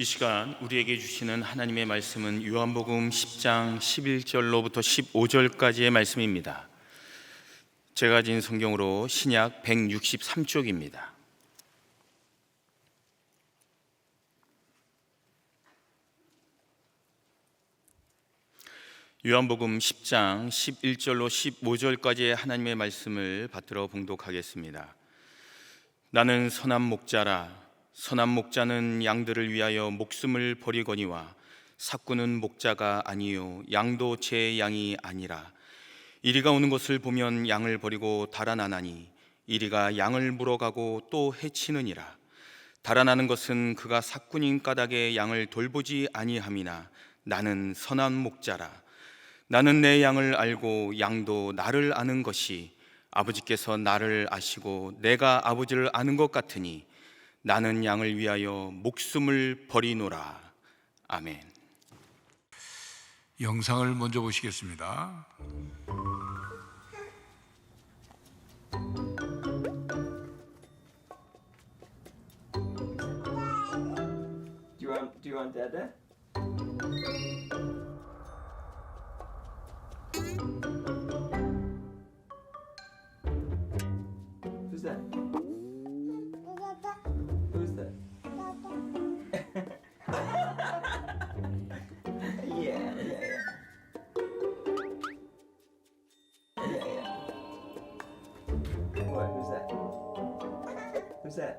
이 시간 우리에게 주시는 하나님의 말씀은 요한복음 10장 11절로부터 15절까지의 말씀입니다. 제가 가진 성경으로 신약 163쪽입니다. 요한복음 10장 11절로 15절까지의 하나님의 말씀을 받들어 봉독하겠습니다. 나는 선한 목자라. 선한 목자는 양들을 위하여 목숨을 버리거니와 삭구는 목자가 아니요 양도 제 양이 아니라. 이리가 오는 것을 보면 양을 버리고 달아나나니 이리가 양을 물어가고 또 해치느니라. 달아나는 것은 그가 삭군인 까닭에 양을 돌보지 아니함이나 나는 선한 목자라. 나는 내 양을 알고 양도 나를 아는 것이 아버지께서 나를 아시고 내가 아버지를 아는 것 같으니 나는 양을 위하여 목숨을 버리노라. 아멘. 영상을 먼저 보시겠습니다. Do you want Dada? Who's that? Who's that? Yeah. What? Who's that? Who's that? Who's that?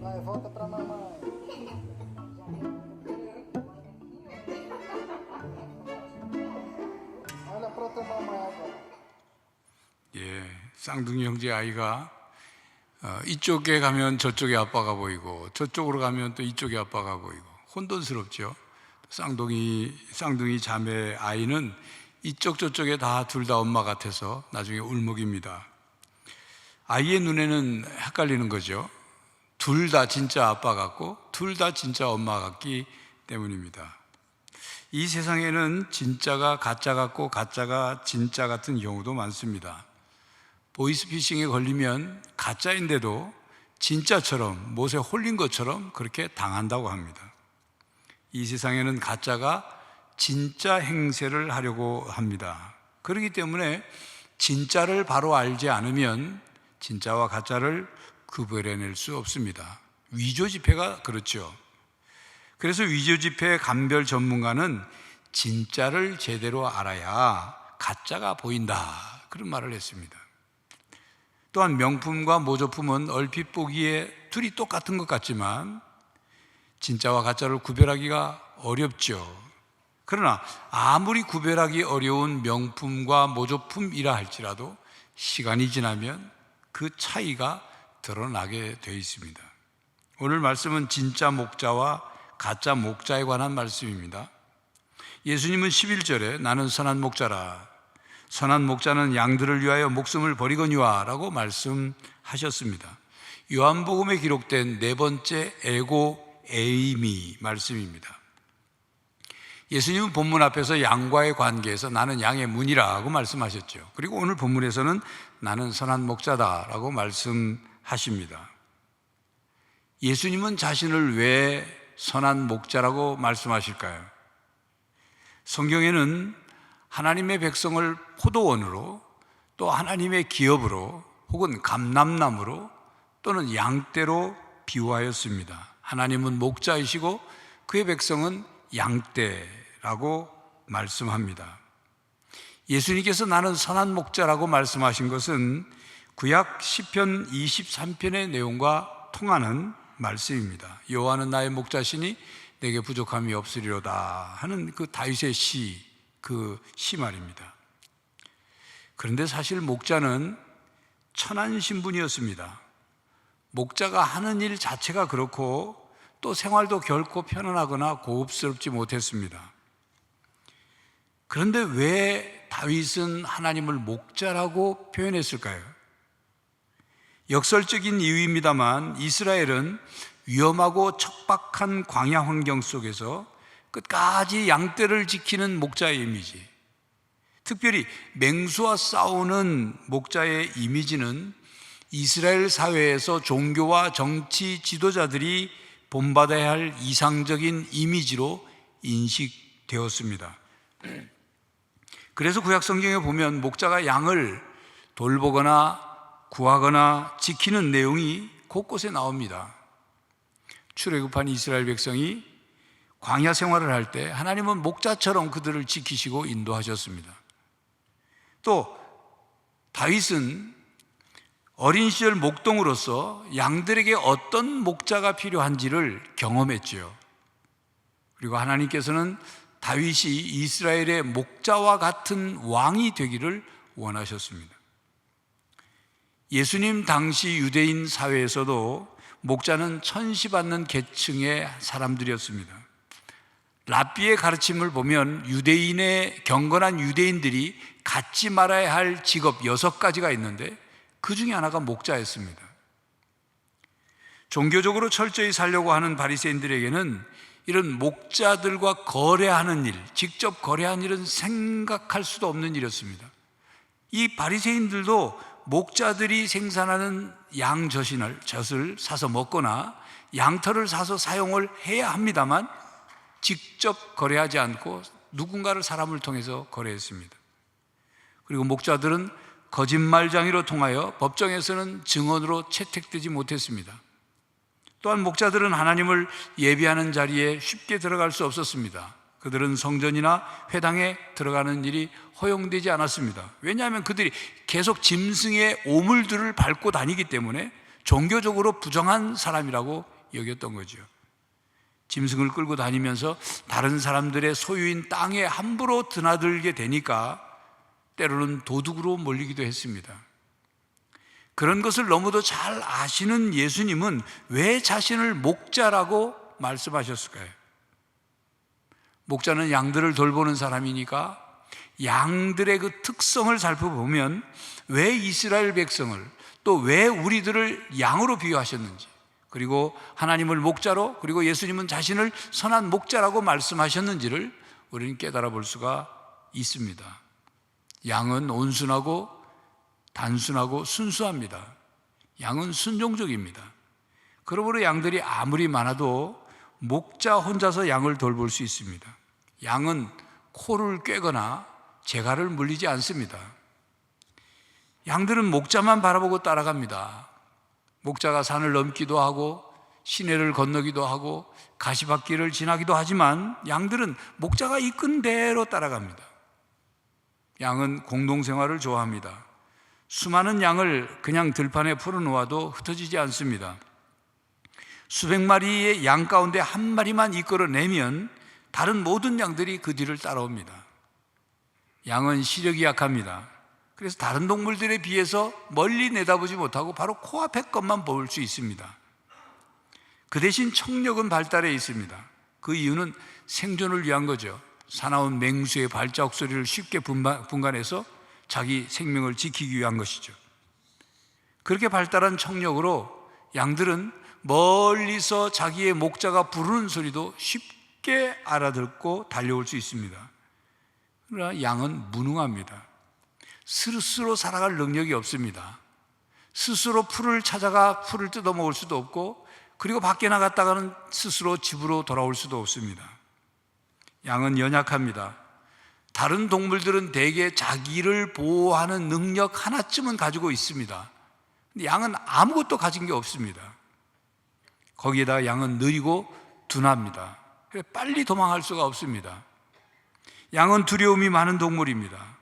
Vai, volta pra mamãe. Olha pra outra mamãe agora. 쌍둥이 형제 아이가 이쪽에 가면 저쪽에 아빠가 보이고 저쪽으로 가면 또 이쪽에 아빠가 보이고 혼돈스럽죠. 쌍둥이 자매 아이는 이쪽 저쪽에 다 둘 다 엄마 같아서 나중에 울먹입니다. 아이의 눈에는 헷갈리는 거죠. 둘 다 진짜 아빠 같고 둘 다 진짜 엄마 같기 때문입니다. 이 세상에는 진짜가 가짜 같고 가짜가 진짜 같은 경우도 많습니다. 보이스피싱에 걸리면 가짜인데도 진짜처럼 못에 홀린 것처럼 그렇게 당한다고 합니다. 이 세상에는 가짜가 진짜 행세를 하려고 합니다. 그렇기 때문에 진짜를 바로 알지 않으면 진짜와 가짜를 구별해낼 수 없습니다. 위조지폐가 그렇죠. 그래서 위조지폐 감별 전문가는 진짜를 제대로 알아야 가짜가 보인다, 그런 말을 했습니다. 또한 명품과 모조품은 얼핏 보기에 둘이 똑같은 것 같지만 진짜와 가짜를 구별하기가 어렵죠. 그러나 아무리 구별하기 어려운 명품과 모조품이라 할지라도 시간이 지나면 그 차이가 드러나게 되어 있습니다. 오늘 말씀은 진짜 목자와 가짜 목자에 관한 말씀입니다. 예수님은 11절에 나는 선한 목자라. 선한 목자는 양들을 위하여 목숨을 버리거니와 라고 말씀하셨습니다. 요한복음에 기록된 네 번째 에고 에이미 말씀입니다. 예수님은 본문 앞에서 양과의 관계에서 나는 양의 문이라고 말씀하셨죠. 그리고 오늘 본문에서는 나는 선한 목자다라고 말씀하십니다. 예수님은 자신을 왜 선한 목자라고 말씀하실까요? 성경에는 하나님의 백성을 포도원으로, 또 하나님의 기업으로, 혹은 감람나무로, 또는 양떼로 비유하였습니다. 하나님은 목자이시고 그의 백성은 양떼라고 말씀합니다. 예수님께서 나는 선한 목자라고 말씀하신 것은 구약 시편 23편의 내용과 통하는 말씀입니다. 여호와는 나의 목자시니 내게 부족함이 없으리로다 하는 그 다윗의 시 말입니다. 그런데 사실 목자는 천한 신분이었습니다. 목자가 하는 일 자체가 그렇고 또 생활도 결코 편안하거나 고급스럽지 못했습니다. 그런데 왜 다윗은 하나님을 목자라고 표현했을까요? 역설적인 이유입니다만 이스라엘은 위험하고 척박한 광야 환경 속에서 끝까지 양떼를 지키는 목자의 이미지, 특별히 맹수와 싸우는 목자의 이미지는 이스라엘 사회에서 종교와 정치 지도자들이 본받아야 할 이상적인 이미지로 인식되었습니다. 그래서 구약 성경에 보면 목자가 양을 돌보거나 구하거나 지키는 내용이 곳곳에 나옵니다. 출애굽한 이스라엘 백성이 광야 생활을 할 때 하나님은 목자처럼 그들을 지키시고 인도하셨습니다. 또 다윗은 어린 시절 목동으로서 양들에게 어떤 목자가 필요한지를 경험했지요. 그리고 하나님께서는 다윗이 이스라엘의 목자와 같은 왕이 되기를 원하셨습니다. 예수님 당시 유대인 사회에서도 목자는 천시받는 계층의 사람들이었습니다. 랍비의 가르침을 보면 경건한 유대인들이 갖지 말아야 할 직업 6가지가 있는데 그 중에 하나가 목자였습니다. 종교적으로 철저히 살려고 하는 바리새인들에게는 이런 목자들과 거래하는 일, 직접 거래하는 일은 생각할 수도 없는 일이었습니다. 이 바리새인들도 목자들이 생산하는 젖을 사서 먹거나 양털을 사서 사용을 해야 합니다만 직접 거래하지 않고 누군가를 사람을 통해서 거래했습니다. 그리고 목자들은 거짓말장애로 통하여 법정에서는 증언으로 채택되지 못했습니다. 또한 목자들은 하나님을 예비하는 자리에 쉽게 들어갈 수 없었습니다. 그들은 성전이나 회당에 들어가는 일이 허용되지 않았습니다. 왜냐하면 그들이 계속 짐승의 오물들을 밟고 다니기 때문에 종교적으로 부정한 사람이라고 여겼던 거죠. 짐승을 끌고 다니면서 다른 사람들의 소유인 땅에 함부로 드나들게 되니까 때로는 도둑으로 몰리기도 했습니다. 그런 것을 너무도 잘 아시는 예수님은 왜 자신을 목자라고 말씀하셨을까요? 목자는 양들을 돌보는 사람이니까 양들의 그 특성을 살펴보면 왜 이스라엘 백성을 또 왜 우리들을 양으로 비유하셨는지, 그리고 하나님을 목자로, 그리고 예수님은 자신을 선한 목자라고 말씀하셨는지를 우리는 깨달아 볼 수가 있습니다. 양은 온순하고 단순하고 순수합니다. 양은 순종적입니다. 그러므로 양들이 아무리 많아도 목자 혼자서 양을 돌볼 수 있습니다. 양은 코를 꿰거나 재갈을 물리지 않습니다. 양들은 목자만 바라보고 따라갑니다. 목자가 산을 넘기도 하고 시내를 건너기도 하고 가시밭길을 지나기도 하지만 양들은 목자가 이끈 대로 따라갑니다. 양은 공동생활을 좋아합니다. 수많은 양을 그냥 들판에 풀어놓아도 흩어지지 않습니다. 수백 마리의 양 가운데 한 마리만 이끌어내면 다른 모든 양들이 그 뒤를 따라옵니다. 양은 시력이 약합니다. 그래서 다른 동물들에 비해서 멀리 내다보지 못하고 바로 코앞의 것만 볼 수 있습니다. 그 대신 청력은 발달해 있습니다. 그 이유는 생존을 위한 거죠. 사나운 맹수의 발자국 소리를 쉽게 분간해서 자기 생명을 지키기 위한 것이죠. 그렇게 발달한 청력으로 양들은 멀리서 자기의 목자가 부르는 소리도 쉽게 알아듣고 달려올 수 있습니다. 그러나 양은 무능합니다. 스스로 살아갈 능력이 없습니다. 스스로 풀을 찾아가 풀을 뜯어먹을 수도 없고, 그리고 밖에 나갔다가는 스스로 집으로 돌아올 수도 없습니다. 양은 연약합니다. 다른 동물들은 대개 자기를 보호하는 능력 하나쯤은 가지고 있습니다. 근데 양은 아무것도 가진 게 없습니다. 거기에다 양은 느리고 둔합니다. 그래서 빨리 도망할 수가 없습니다. 양은 두려움이 많은 동물입니다.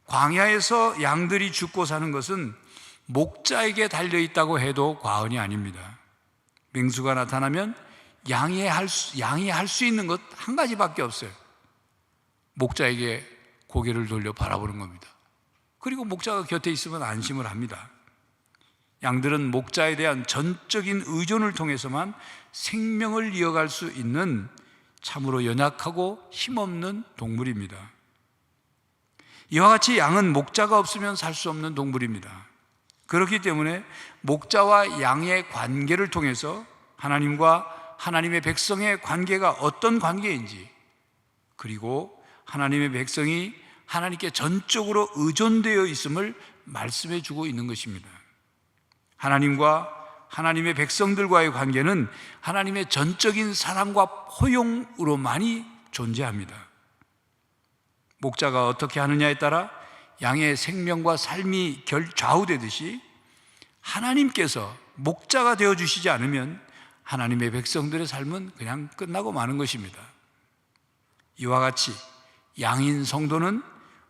광야에서 양들이 죽고 사는 것은 목자에게 달려있다고 해도 과언이 아닙니다. 맹수가 나타나면 양이 할 수 있는 것 한 가지밖에 없어요. 목자에게 고개를 돌려 바라보는 겁니다. 그리고 목자가 곁에 있으면 안심을 합니다. 양들은 목자에 대한 전적인 의존을 통해서만 생명을 이어갈 수 있는 참으로 연약하고 힘없는 동물입니다. 이와 같이 양은 목자가 없으면 살 수 없는 동물입니다. 그렇기 때문에 목자와 양의 관계를 통해서 하나님과 하나님의 백성의 관계가 어떤 관계인지, 그리고 하나님의 백성이 하나님께 전적으로 의존되어 있음을 말씀해 주고 있는 것입니다. 하나님과 하나님의 백성들과의 관계는 하나님의 전적인 사랑과 포용으로만이 존재합니다. 목자가 어떻게 하느냐에 따라 양의 생명과 삶이 좌우되듯이 하나님께서 목자가 되어주시지 않으면 하나님의 백성들의 삶은 그냥 끝나고 마는 것입니다. 이와 같이 양인 성도는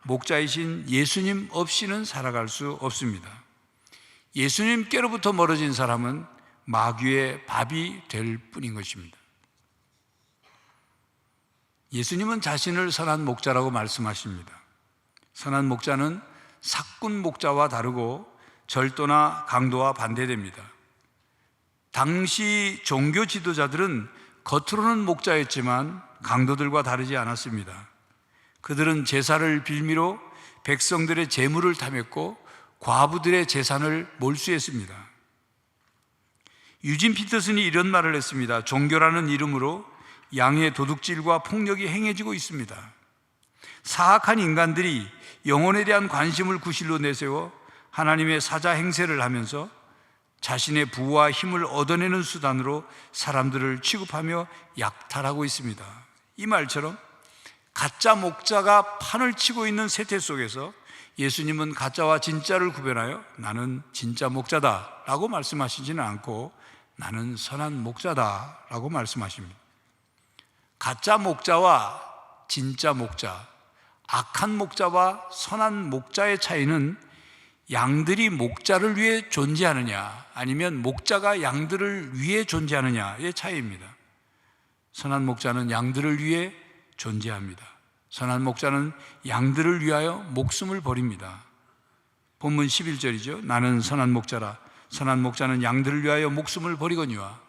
목자이신 예수님 없이는 살아갈 수 없습니다. 예수님께로부터 멀어진 사람은 마귀의 밥이 될 뿐인 것입니다. 예수님은 자신을 선한 목자라고 말씀하십니다. 선한 목자는 삭군 목자와 다르고 절도나 강도와 반대됩니다. 당시 종교 지도자들은 겉으로는 목자였지만 강도들과 다르지 않았습니다. 그들은 제사를 빌미로 백성들의 재물을 탐했고 과부들의 재산을 몰수했습니다. 유진 피터슨이 이런 말을 했습니다. 종교라는 이름으로 양의 도둑질과 폭력이 행해지고 있습니다. 사악한 인간들이 영혼에 대한 관심을 구실로 내세워 하나님의 사자 행세를 하면서 자신의 부와 힘을 얻어내는 수단으로 사람들을 취급하며 약탈하고 있습니다. 이 말처럼 가짜 목자가 판을 치고 있는 세태 속에서 예수님은 가짜와 진짜를 구별하여 나는 진짜 목자다 라고 말씀하시지는 않고 나는 선한 목자다 라고 말씀하십니다. 가짜 목자와 진짜 목자, 악한 목자와 선한 목자의 차이는 양들이 목자를 위해 존재하느냐 아니면 목자가 양들을 위해 존재하느냐의 차이입니다. 선한 목자는 양들을 위해 존재합니다. 선한 목자는 양들을 위하여 목숨을 버립니다. 본문 11절이죠. 나는 선한 목자라. 선한 목자는 양들을 위하여 목숨을 버리거니와.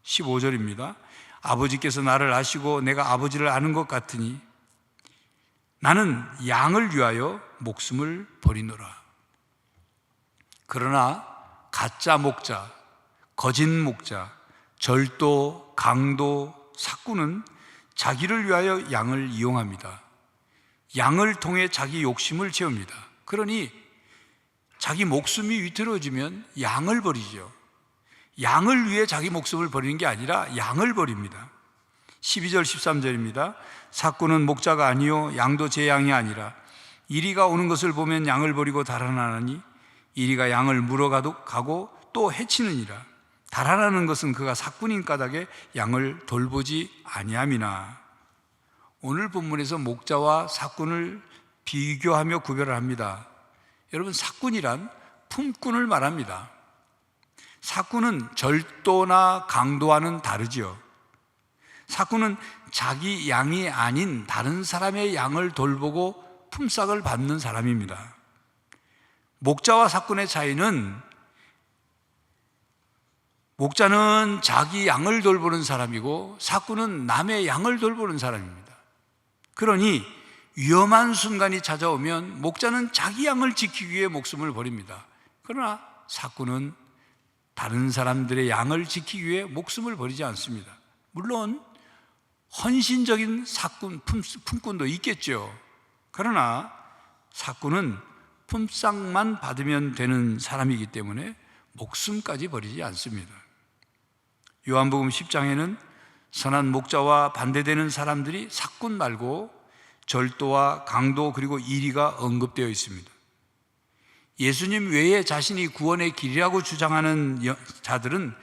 15절입니다. 아버지께서 나를 아시고 내가 아버지를 아는 것 같으니 나는 양을 위하여 목숨을 버리노라. 그러나 가짜 목자, 거짓 목자, 절도, 강도, 삭구는 자기를 위하여 양을 이용합니다. 양을 통해 자기 욕심을 채웁니다. 그러니 자기 목숨이 위태로워지면 양을 버리죠. 양을 위해 자기 목숨을 버리는 게 아니라 양을 버립니다. 12절 13절입니다. 삭구는 목자가 아니요 양도 제 양이 아니라 이리가 오는 것을 보면 양을 버리고 달아나니 이리가 양을 물어가고 또 해치느니라. 달아나는 것은 그가 삭군인 까닭에 양을 돌보지 아니함이나. 오늘 본문에서 목자와 삭군을 비교하며 구별을 합니다. 여러분, 삭군이란 품꾼을 말합니다. 삭군은 절도나 강도와는 다르죠. 삭군은 자기 양이 아닌 다른 사람의 양을 돌보고 품삯을 받는 사람입니다. 목자와 삭군의 차이는 목자는 자기 양을 돌보는 사람이고 삭군은 남의 양을 돌보는 사람입니다. 그러니 위험한 순간이 찾아오면 목자는 자기 양을 지키기 위해 목숨을 버립니다. 그러나 삭군은 다른 사람들의 양을 지키기 위해 목숨을 버리지 않습니다. 물론 헌신적인 삭군, 품꾼도 있겠죠. 그러나 삭군은 품삯만 받으면 되는 사람이기 때문에 목숨까지 버리지 않습니다. 요한복음 10장에는 선한 목자와 반대되는 사람들이 삭군 말고 절도와 강도 그리고 이리가 언급되어 있습니다. 예수님 외에 자신이 구원의 길이라고 주장하는 자들은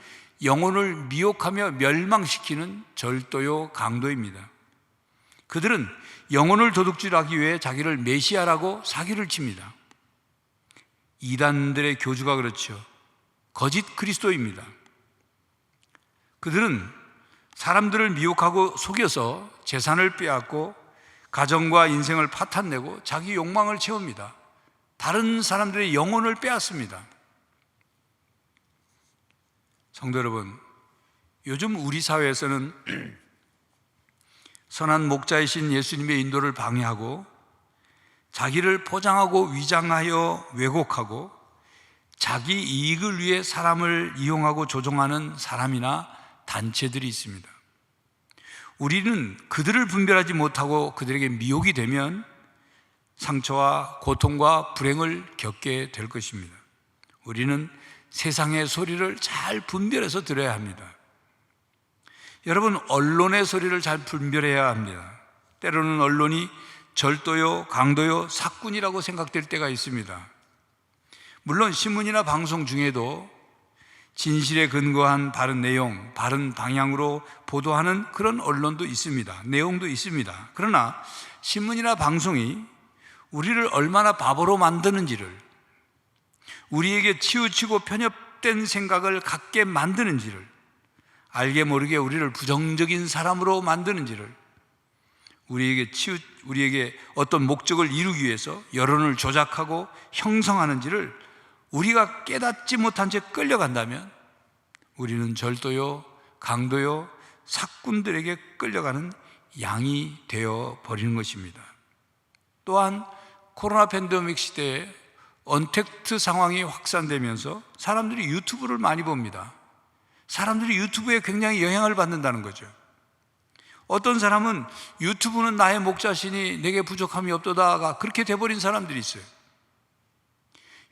영혼을 미혹하며 멸망시키는 절도요 강도입니다. 그들은 영혼을 도둑질하기 위해 자기를 메시아라고 사기를 칩니다. 이단들의 교주가 그렇죠. 거짓 그리스도입니다. 그들은 사람들을 미혹하고 속여서 재산을 빼앗고 가정과 인생을 파탄내고 자기 욕망을 채웁니다. 다른 사람들의 영혼을 빼앗습니다. 성도 여러분, 요즘 우리 사회에서는 선한 목자이신 예수님의 인도를 방해하고 자기를 포장하고 위장하여 왜곡하고 자기 이익을 위해 사람을 이용하고 조종하는 사람이나 단체들이 있습니다. 우리는 그들을 분별하지 못하고 그들에게 미혹이 되면 상처와 고통과 불행을 겪게 될 것입니다. 우리는 세상의 소리를 잘 분별해서 들어야 합니다. 여러분, 언론의 소리를 잘 분별해야 합니다. 때로는 언론이 절도요, 강도요, 사꾼이라고 생각될 때가 있습니다. 물론 신문이나 방송 중에도 진실에 근거한 바른 내용, 바른 방향으로 보도하는 그런 언론도 있습니다. 내용도 있습니다. 그러나 신문이나 방송이 우리를 얼마나 바보로 만드는지를, 우리에게 치우치고 편협된 생각을 갖게 만드는지를, 알게 모르게 우리를 부정적인 사람으로 만드는지를, 우리에게 어떤 목적을 이루기 위해서 여론을 조작하고 형성하는지를 우리가 깨닫지 못한 채 끌려간다면 우리는 절도요, 강도요, 사꾼들에게 끌려가는 양이 되어 버리는 것입니다. 또한 코로나 팬데믹 시대에 언택트 상황이 확산되면서 사람들이 유튜브를 많이 봅니다. 사람들이 유튜브에 굉장히 영향을 받는다는 거죠. 어떤 사람은 유튜브는 나의 목자시니 내게 부족함이 없도다가 그렇게 돼버린 사람들이 있어요.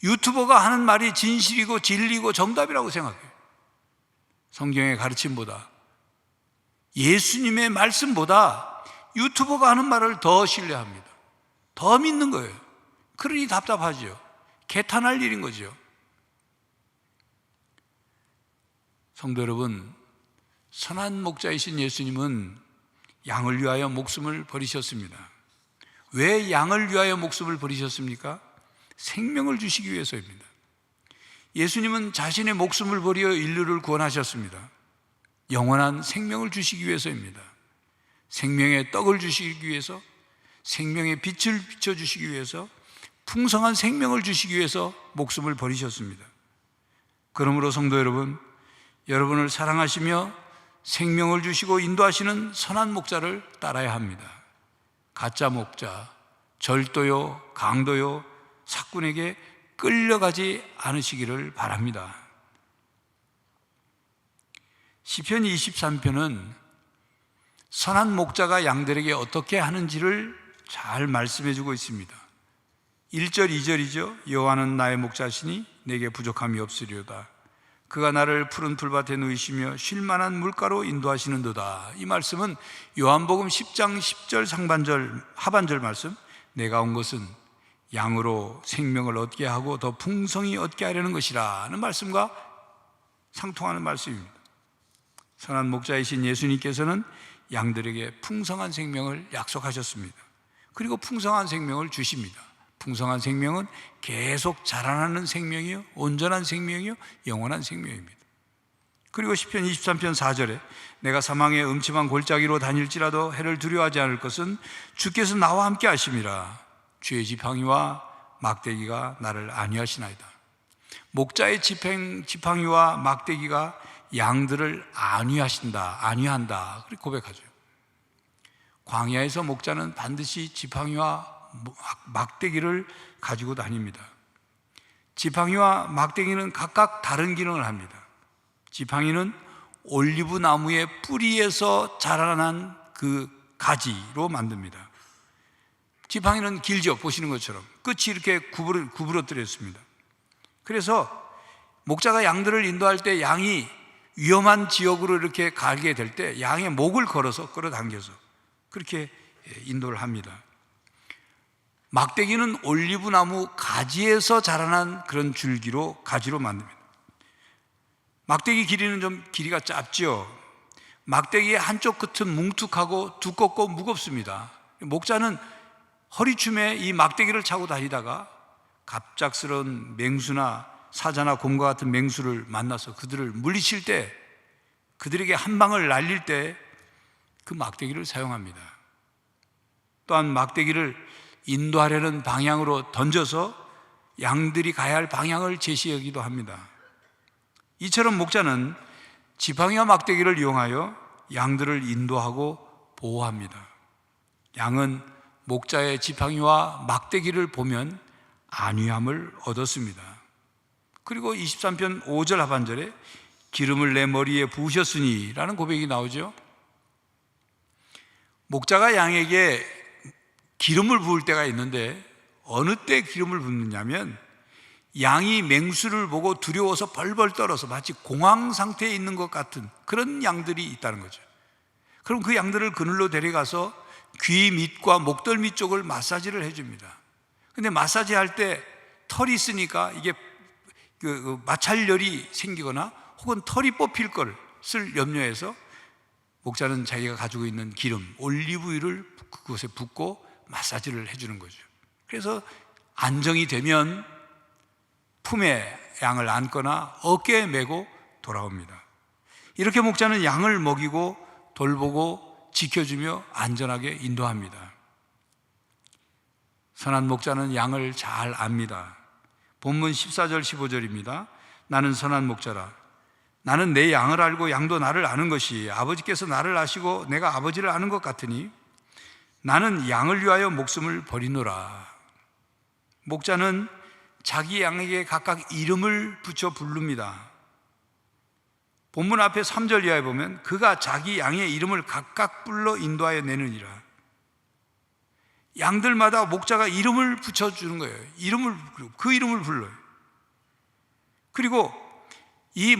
유튜버가 하는 말이 진실이고 진리고 정답이라고 생각해요. 성경의 가르침보다, 예수님의 말씀보다 유튜버가 하는 말을 더 신뢰합니다. 더 믿는 거예요. 그러니 답답하죠. 개탄할 일인 거죠. 성도 여러분, 선한 목자이신 예수님은 양을 위하여 목숨을 버리셨습니다. 왜 양을 위하여 목숨을 버리셨습니까? 생명을 주시기 위해서입니다. 예수님은 자신의 목숨을 버려 인류를 구원하셨습니다. 영원한 생명을 주시기 위해서입니다. 생명의 떡을 주시기 위해서, 생명의 빛을 비춰주시기 위해서, 풍성한 생명을 주시기 위해서 목숨을 버리셨습니다. 그러므로 성도 여러분, 여러분을 사랑하시며 생명을 주시고 인도하시는 선한 목자를 따라야 합니다. 가짜 목자, 절도요, 강도요, 사꾼에게 끌려가지 않으시기를 바랍니다. 시편 23편은 선한 목자가 양들에게 어떻게 하는지를 잘 말씀해 주고 있습니다. 1절, 2절이죠. 여호와는 나의 목자시니 내게 부족함이 없으리로다. 그가 나를 푸른 풀밭에 누이시며 쉴만한 물가로 인도하시는도다. 이 말씀은 요한복음 10장 10절 상반절 하반절 말씀, 내가 온 것은 양으로 생명을 얻게 하고 더 풍성히 얻게 하려는 것이라는 말씀과 상통하는 말씀입니다. 선한 목자이신 예수님께서는 양들에게 풍성한 생명을 약속하셨습니다. 그리고 풍성한 생명을 주십니다. 풍성한 생명은 계속 자라나는 생명이요, 온전한 생명이요, 영원한 생명입니다. 그리고 시편 23편 4절에 내가 사망의 음침한 골짜기로 다닐지라도 해를 두려워하지 않을 것은 주께서 나와 함께 하심이라. 주의 지팡이와 막대기가 나를 안위하시나이다. 목자의 지팡이와 막대기가 양들을 안위한다. 그렇게 고백하죠. 광야에서 목자는 반드시 지팡이와 막대기를 가지고 다닙니다. 지팡이와 막대기는 각각 다른 기능을 합니다. 지팡이는 올리브 나무의 뿌리에서 자라난 그 가지로 만듭니다. 지팡이는 길죠. 보시는 것처럼 끝이 이렇게 구부러뜨렸습니다. 그래서 목자가 양들을 인도할 때 양이 위험한 지역으로 이렇게 가게 될 때 양의 목을 걸어서 끌어당겨서 그렇게 인도를 합니다. 막대기는 올리브나무 가지에서 자라난 그런 가지로 만듭니다. 막대기 길이는 좀 길이가 짧죠. 막대기의 한쪽 끝은 뭉툭하고 두껍고 무겁습니다. 목자는 허리춤에 이 막대기를 차고 다니다가 갑작스러운 맹수나 사자나 곰과 같은 맹수를 만나서 그들을 물리칠 때, 그들에게 한 방을 날릴 때 그 막대기를 사용합니다. 또한 막대기를 인도하려는 방향으로 던져서 양들이 가야 할 방향을 제시하기도 합니다. 이처럼 목자는 지팡이와 막대기를 이용하여 양들을 인도하고 보호합니다. 양은 목자의 지팡이와 막대기를 보면 안위함을 얻었습니다. 그리고 23편 5절 하반절에 기름을 내 머리에 부으셨으니 라는 고백이 나오죠. 목자가 양에게 기름을 부을 때가 있는데 어느 때 기름을 붓느냐면 양이 맹수를 보고 두려워서 벌벌 떨어서 마치 공황 상태에 있는 것 같은 그런 양들이 있다는 거죠. 그럼 그 양들을 그늘로 데려가서 귀 밑과 목덜미 쪽을 마사지를 해줍니다. 근데 마사지 할 때 털이 있으니까 이게 마찰열이 생기거나 혹은 털이 뽑힐 것을 염려해서 목자는 자기가 가지고 있는 기름, 올리브유를 그곳에 붓고 마사지를 해주는 거죠. 그래서 안정이 되면 품에 양을 안거나 어깨에 메고 돌아옵니다. 이렇게 목자는 양을 먹이고 돌보고 지켜주며 안전하게 인도합니다. 선한 목자는 양을 잘 압니다. 본문 14절 15절입니다. 나는 선한 목자라. 나는 내 양을 알고 양도 나를 아는 것이 아버지께서 나를 아시고 내가 아버지를 아는 것 같으니 나는 양을 위하여 목숨을 버리노라. 목자는 자기 양에게 각각 이름을 붙여 부릅니다. 본문 앞에 3절 이하에 보면 그가 자기 양의 이름을 각각 불러 인도하여 내느니라. 양들마다 목자가 이름을 붙여주는 거예요. 그 이름을 불러요. 그리고 이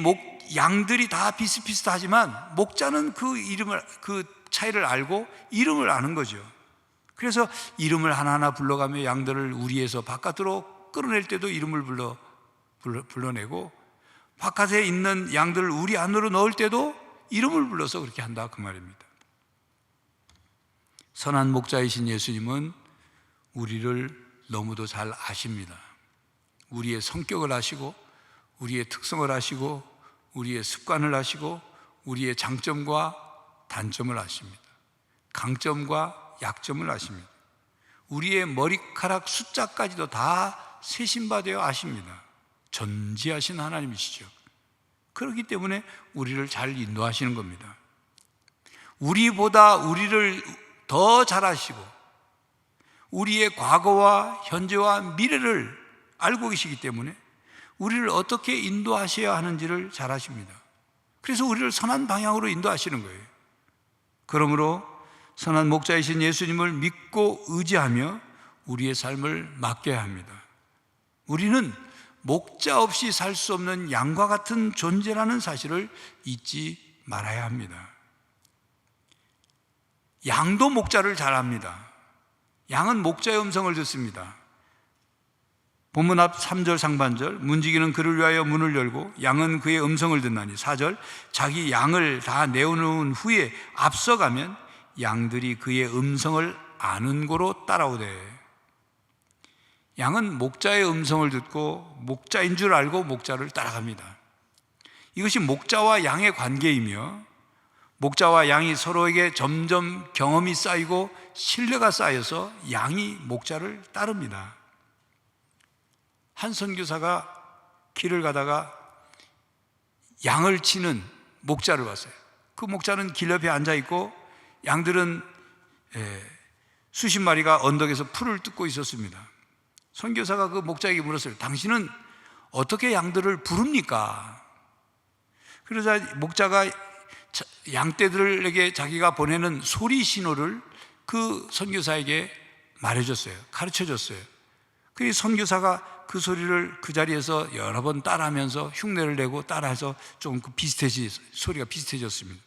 양들이 다 비슷비슷하지만 목자는 그 차이를 알고 이름을 아는 거죠. 그래서 이름을 하나하나 불러가며 양들을 우리에서 바깥으로 끌어낼 때도 이름을 불러내고 바깥에 있는 양들을 우리 안으로 넣을 때도 이름을 불러서 그렇게 한다 그 말입니다. 선한 목자이신 예수님은 우리를 너무도 잘 아십니다. 우리의 성격을 아시고 우리의 특성을 아시고 우리의 습관을 아시고 우리의 장점과 단점을 아십니다. 강점과 약점을 아십니다. 우리의 머리카락 숫자까지도 다 세심받아 아십니다. 전지하신 하나님이시죠. 그렇기 때문에 우리를 잘 인도하시는 겁니다. 우리보다 우리를 더 잘 아시고 우리의 과거와 현재와 미래를 알고 계시기 때문에 우리를 어떻게 인도하셔야 하는지를 잘 아십니다. 그래서 우리를 선한 방향으로 인도하시는 거예요. 그러므로 선한 목자이신 예수님을 믿고 의지하며 우리의 삶을 맡겨야 합니다. 우리는 목자 없이 살 수 없는 양과 같은 존재라는 사실을 잊지 말아야 합니다. 양도 목자를 잘 압니다. 양은 목자의 음성을 듣습니다. 본문 앞 3절 상반절 문지기는 그를 위하여 문을 열고 양은 그의 음성을 듣나니 4절 자기 양을 다 내어놓은 후에 앞서가면 양들이 그의 음성을 아는 고로 따라오되 양은 목자의 음성을 듣고 목자인 줄 알고 목자를 따라갑니다. 이것이 목자와 양의 관계이며 목자와 양이 서로에게 점점 경험이 쌓이고 신뢰가 쌓여서 양이 목자를 따릅니다. 한 선교사가 길을 가다가 양을 치는 목자를 봤어요. 그 목자는 길 옆에 앉아 있고 양들은 수십 마리가 언덕에서 풀을 뜯고 있었습니다. 선교사가 그 목자에게 물었어요. 당신은 어떻게 양들을 부릅니까? 그러자 목자가 양떼들에게 자기가 보내는 소리 신호를 그 선교사에게 말해줬어요. 가르쳐줬어요. 그래서 선교사가 그 소리를 그 자리에서 여러 번 따라하면서 흉내를 내고 따라해서 좀 소리가 비슷해졌습니다.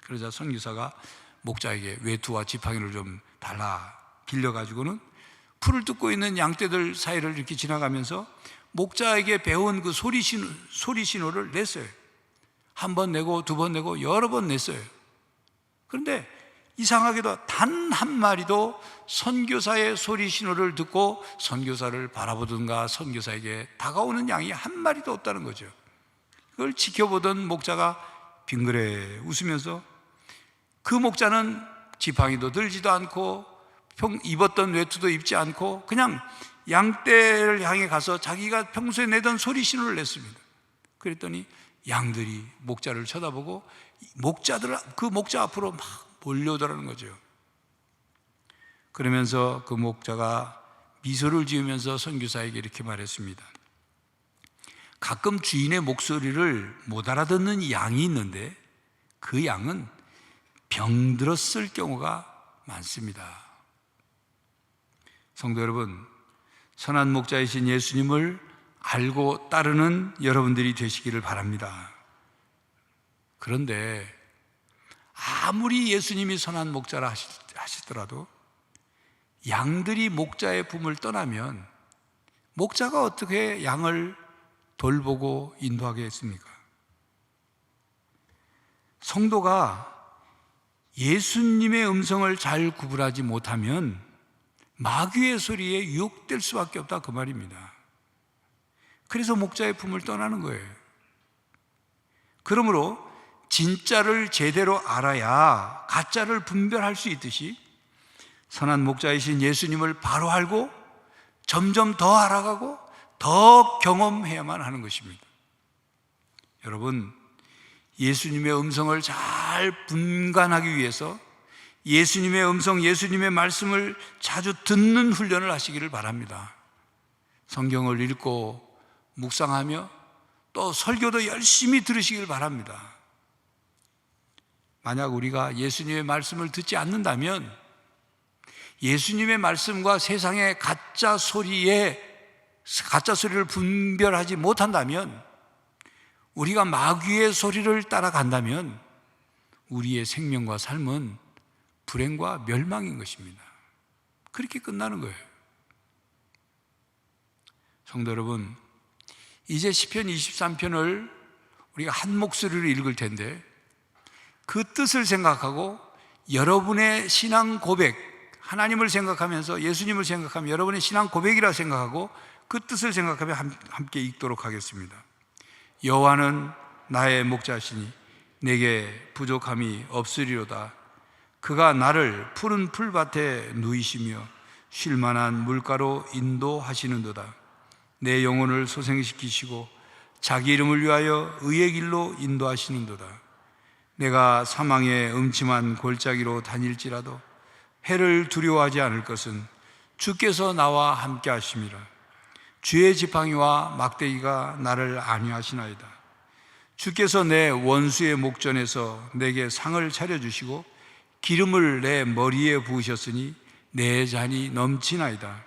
그러자 선교사가 목자에게 외투와 지팡이를 좀 달라 빌려가지고는 풀을 뜯고 있는 양떼들 사이를 이렇게 지나가면서 목자에게 배운 그 소리 신호를 냈어요. 한 번 내고 두 번 내고 여러 번 냈어요. 그런데 이상하게도 단 한 마리도 선교사의 소리 신호를 듣고 선교사를 바라보든가 선교사에게 다가오는 양이 한 마리도 없다는 거죠. 그걸 지켜보던 목자가 빙그레 웃으면서 그 목자는 지팡이도 들지도 않고 입었던 외투도 입지 않고 그냥 양떼를 향해 가서 자기가 평소에 내던 소리 신호를 냈습니다. 그랬더니 양들이 목자를 쳐다보고 그 목자 앞으로 막 몰려오더라는 거죠. 그러면서 그 목자가 미소를 지으면서 선교사에게 이렇게 말했습니다. 가끔 주인의 목소리를 못 알아듣는 양이 있는데 그 양은 병들었을 경우가 많습니다. 성도 여러분, 선한 목자이신 예수님을 알고 따르는 여러분들이 되시기를 바랍니다. 그런데 아무리 예수님이 선한 목자라 하시더라도 양들이 목자의 품을 떠나면 목자가 어떻게 양을 돌보고 인도하겠습니까? 성도가 예수님의 음성을 잘 구분하지 못하면 마귀의 소리에 유혹될 수밖에 없다, 그 말입니다. 그래서 목자의 품을 떠나는 거예요. 그러므로 진짜를 제대로 알아야 가짜를 분별할 수 있듯이 선한 목자이신 예수님을 바로 알고 점점 더 알아가고 더 경험해야만 하는 것입니다. 여러분, 예수님의 음성을 잘 분간하기 위해서 예수님의 음성, 예수님의 말씀을 자주 듣는 훈련을 하시기를 바랍니다. 성경을 읽고 묵상하며 또 설교도 열심히 들으시길 바랍니다. 만약 우리가 예수님의 말씀을 듣지 않는다면 예수님의 말씀과 세상의 가짜 소리를 분별하지 못한다면, 우리가 마귀의 소리를 따라간다면 우리의 생명과 삶은 불행과 멸망인 것입니다. 그렇게 끝나는 거예요. 성도 여러분, 이제 시편 23편을 우리가 한 목소리로 읽을 텐데 그 뜻을 생각하고 여러분의 신앙 고백, 하나님을 생각하면서 예수님을 생각하며 여러분의 신앙 고백이라 생각하고 그 뜻을 생각하며 함께 읽도록 하겠습니다. 여호와는 나의 목자시니 내게 부족함이 없으리로다. 그가 나를 푸른 풀밭에 누이시며 쉴 만한 물가로 인도하시는도다. 내 영혼을 소생시키시고 자기 이름을 위하여 의의 길로 인도하시는도다. 내가 사망의 음침한 골짜기로 다닐지라도 해를 두려워하지 않을 것은 주께서 나와 함께 하심이라. 주의 지팡이와 막대기가 나를 안위하시나이다. 주께서 내 원수의 목전에서 내게 상을 차려주시고 기름을 내 머리에 부으셨으니 내 잔이 넘치나이다.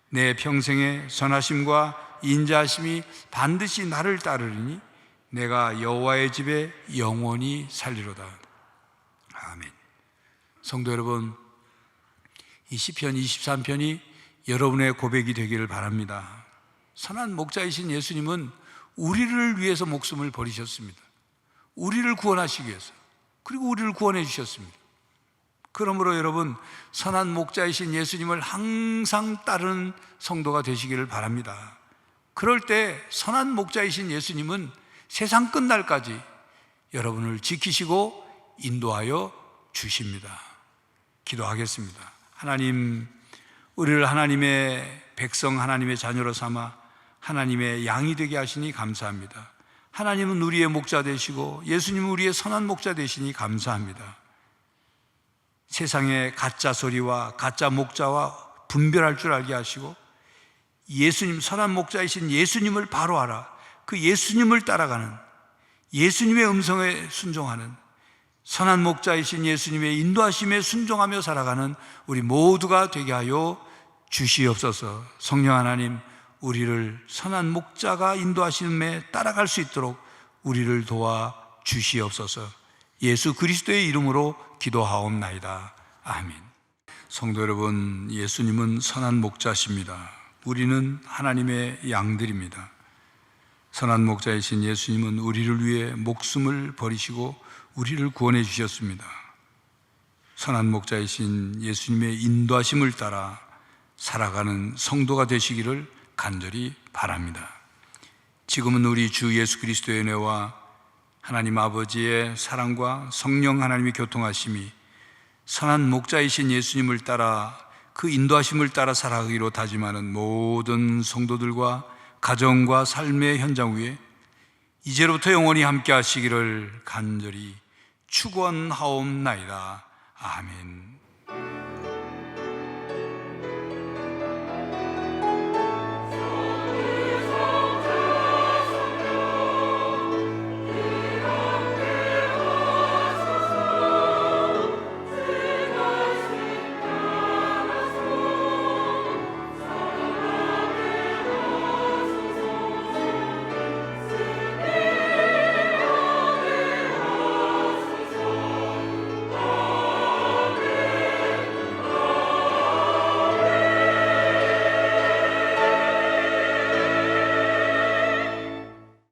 내 평생의 선하심과 인자하심이 반드시 나를 따르리니 내가 여호와의 집에 영원히 살리로다. 아멘. 성도 여러분, 이 시편 23편이 여러분의 고백이 되기를 바랍니다. 선한 목자이신 예수님은 우리를 위해서 목숨을 버리셨습니다. 우리를 구원하시기 위해서. 그리고 우리를 구원해 주셨습니다. 그러므로 여러분, 선한 목자이신 예수님을 항상 따르는 성도가 되시기를 바랍니다. 그럴 때 선한 목자이신 예수님은 세상 끝날까지 여러분을 지키시고 인도하여 주십니다. 기도하겠습니다. 하나님, 우리를 하나님의 백성, 하나님의 자녀로 삼아 하나님의 양이 되게 하시니 감사합니다. 하나님은 우리의 목자 되시고 예수님은 우리의 선한 목자 되시니 감사합니다. 세상의 가짜 소리와 가짜 목자와 분별할 줄 알게 하시고 예수님, 선한 목자이신 예수님을 바로 알아 그 예수님을 따라가는, 예수님의 음성에 순종하는, 선한 목자이신 예수님의 인도하심에 순종하며 살아가는 우리 모두가 되게 하여 주시옵소서. 성령 하나님, 우리를 선한 목자가 인도하심에 따라갈 수 있도록 우리를 도와 주시옵소서. 예수 그리스도의 이름으로 기도하옵나이다. 아멘. 성도 여러분, 예수님은 선한 목자십니다. 우리는 하나님의 양들입니다. 선한 목자이신 예수님은 우리를 위해 목숨을 버리시고 우리를 구원해 주셨습니다. 선한 목자이신 예수님의 인도하심을 따라 살아가는 성도가 되시기를 간절히 바랍니다. 지금은 우리 주 예수 그리스도의 은혜와 하나님 아버지의 사랑과 성령 하나님의 교통하심이 선한 목자이신 예수님을 따라 그 인도하심을 따라 살아가기로 다짐하는 모든 성도들과 가정과 삶의 현장 위에 이제로부터 영원히 함께 하시기를 간절히 축원하옵나이다. 아멘.